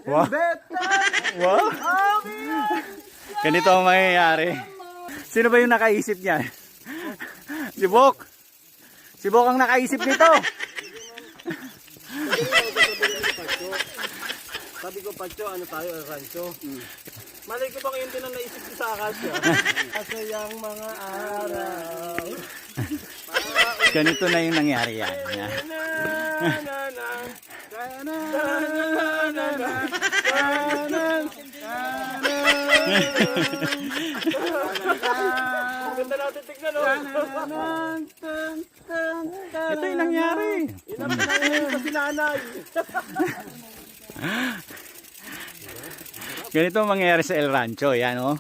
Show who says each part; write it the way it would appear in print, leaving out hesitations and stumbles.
Speaker 1: Wow. Wow. Ganito ang mangyayari. Sino ba yung nakaisip niyan? Si Bok. Si Bok ang nakaisip nito.
Speaker 2: Sabi ko, Pacho, ano tayo, rancho? Malay ko bang yun din ang naisip ko sa Akasya? Kasayang mga araw.
Speaker 1: Ganito na yung nangyari yan.
Speaker 2: Ganda natin tignan, oh.
Speaker 1: Ito yung nangyari.
Speaker 2: Inapinayin pa si nanay.
Speaker 1: Ganito ang mangyayari sa El Rancho. Yan, oh.